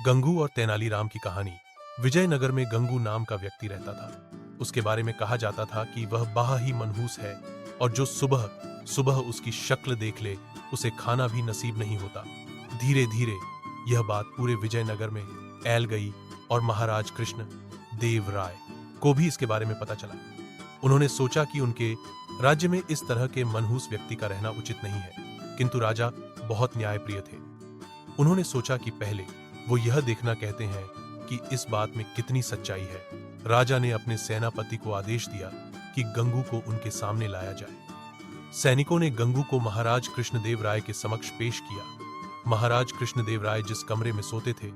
गंगू और तेनालीराम की कहानी। विजयनगर में गंगू नाम का व्यक्ति रहता था। उसके बारे में कहा जाता था कि वह बड़ा ही मनहूस है और जो सुबह सुबह उसकी शक्ल देख ले उसे खाना भी नसीब नहीं होता। धीरे धीरे यह बात पूरे विजयनगर में फैल गई और महाराज कृष्ण देव राय को भी इसके बारे में पता चला। उन्होंने सोचा कि उनके राज्य में इस तरह के मनहूस व्यक्ति का रहना उचित नहीं है, किंतु राजा बहुत न्यायप्रिय थे। उन्होंने सोचा कि पहले वो यह देखना कहते हैं कि इस बात में कितनी सच्चाई है। राजा ने अपने सेनापति को आदेश दिया कि गंगू को उनके सामने लाया जाए। सैनिकों ने गंगू को महाराज कृष्णदेव राय के समक्ष पेश किया। महाराज कृष्णदेव राय जिस कमरे में सोते थे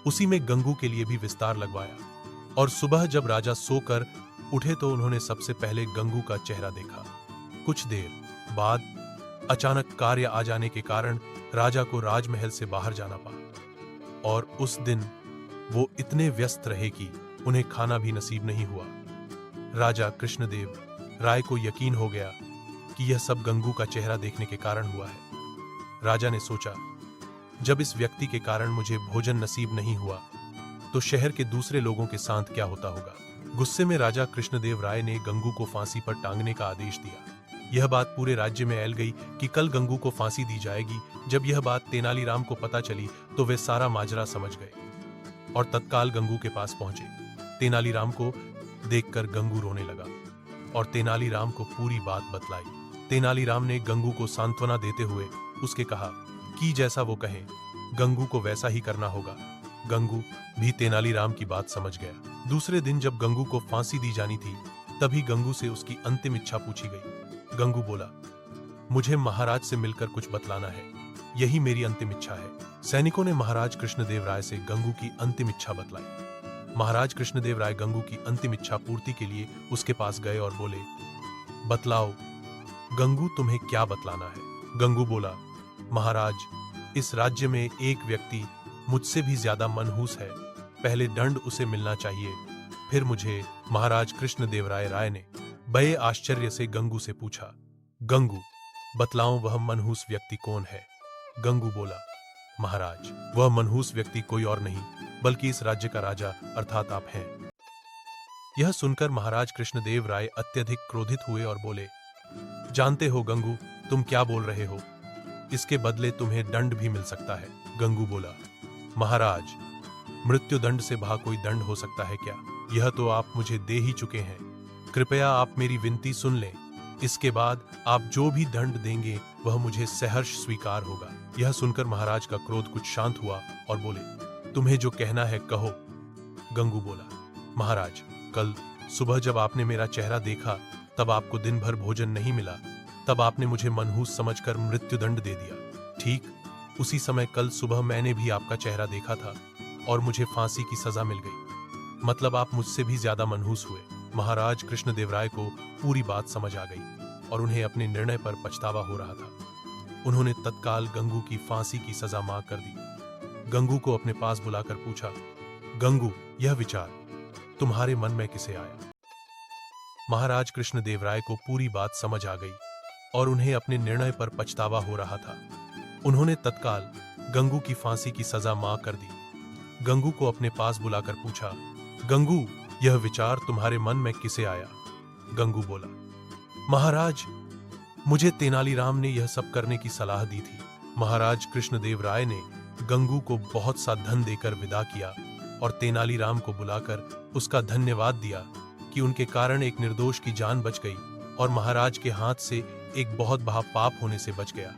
उसी में गंगू के लिए भी विस्तार लगवाया और सुबह जब राजा सोकर उठे तो उन्होंने सबसे पहले गंगू का चेहरा देखा। कुछ देर बाद अचानक कार्य आ जाने के कारण राजा को राजमहल से बाहर जाना पड़ा और उस दिन वो इतने व्यस्त रहे कि उन्हें खाना भी नसीब नहीं हुआ। राजा कृष्णदेव राय को यकीन हो गया कि यह सब गंगू का चेहरा देखने के कारण हुआ है। राजा ने सोचा, जब इस व्यक्ति के कारण मुझे भोजन नसीब नहीं हुआ तो शहर के दूसरे लोगों के साथ क्या होता होगा। गुस्से में राजा कृष्णदेव राय ने गंगू को फांसी पर टांगने का आदेश दिया। यह बात पूरे राज्य में फैल गई कि कल गंगू को फांसी दी जाएगी। जब यह बात तेनालीराम को पता चली तो वे सारा माजरा समझ गए और तत्काल गंगू के पास पहुंचे। तेनालीराम को देखकर गंगू रोने लगा और तेनालीराम को पूरी बात बतलाई। तेनालीराम ने गंगू को सांत्वना देते हुए उसके कहा कि जैसा वो कहें गंगू को वैसा ही करना होगा। गंगू भी तेनालीराम की बात समझ गया। दूसरे दिन जब गंगू को फांसी दी जानी थी तभी गंगू से उसकी अंतिम इच्छा पूछी गई। गंगू बोला, मुझे महाराज से मिलकर कुछ बतलाना है, यही मेरी अंतिम इच्छा है। सैनिकों ने महाराज कृष्णदेव राय से गंगू की अंतिम इच्छा बतलाई। महाराज कृष्णदेव राय गंगू की अंतिम इच्छा पूर्ति के लिए उसके पास गए और बोले, बतलाओ गंगू, तुम्हें क्या बतलाना है। गंगू बोला, महाराज, इस राज्य में एक व्यक्ति मुझसे भी ज्यादा मनहूस है। पहले दंड उसे मिलना चाहिए, फिर मुझे। महाराज कृष्णदेव राय ने बड़े आश्चर्य से गंगू से पूछा, गंगू, बतलाओ वह मनहूस व्यक्ति कौन है। गंगू बोला, महाराज, वह मनहूस व्यक्ति कोई और नहीं बल्कि इस राज्य का राजा अर्थात आप हैं। यह सुनकर महाराज कृष्णदेव राय अत्यधिक क्रोधित हुए और बोले, जानते हो गंगू, तुम क्या बोल रहे हो, इसके बदले तुम्हें दंड भी मिल सकता है। गंगू बोला, महाराज, मृत्यु दंड से भा कोई दंड हो सकता है क्या। यह तो आप मुझे दे ही चुके हैं, कृपया आप मेरी विनती सुन लें। इसके बाद आप जो भी दंड देंगे वह मुझे सहर्ष स्वीकार होगा। यह सुनकर महाराज का क्रोध कुछ शांत हुआ और बोले, तुम्हें जो कहना है कहो। गंगू बोला, महाराज, कल सुबह जब आपने मेरा चेहरा देखा तब आपको दिन भर भोजन नहीं मिला, तब आपने मुझे मनहूस समझकर मृत्यु दंड दे दिया। ठीक उसी समय कल सुबह मैंने भी आपका चेहरा देखा था और मुझे फांसी की सजा मिल गई। मतलब आप मुझसे भी ज्यादा मनहूस हुए। महाराज कृष्णदेव राय को पूरी बात समझ आ गई और उन्हें अपने निर्णय पर पछतावा हो रहा था। उन्होंने तत्काल गंगू की फांसी की सजा माफ कर दी। गंगू को अपने पास बुलाकर पूछा, गंगू, यह विचार तुम्हारे मन में किसे आया। महाराज कृष्णदेव राय को पूरी बात समझ आ गई और उन्हें अपने निर्णय पर पछतावा हो रहा था। उन्होंने तत्काल गंगू की फांसी की सजा माफ कर दी। गंगू को अपने पास बुलाकर पूछा, गंगू, यह विचार तुम्हारे मन में किसे आया। गंगू बोला, महाराज, मुझे तेनालीराम ने यह सब करने की सलाह दी थी। महाराज कृष्णदेव राय ने गंगू को बहुत सा धन देकर विदा किया और तेनालीराम को बुलाकर उसका धन्यवाद दिया कि उनके कारण एक निर्दोष की जान बच गई और महाराज के हाथ से एक बहुत बड़ा पाप होने से बच गया।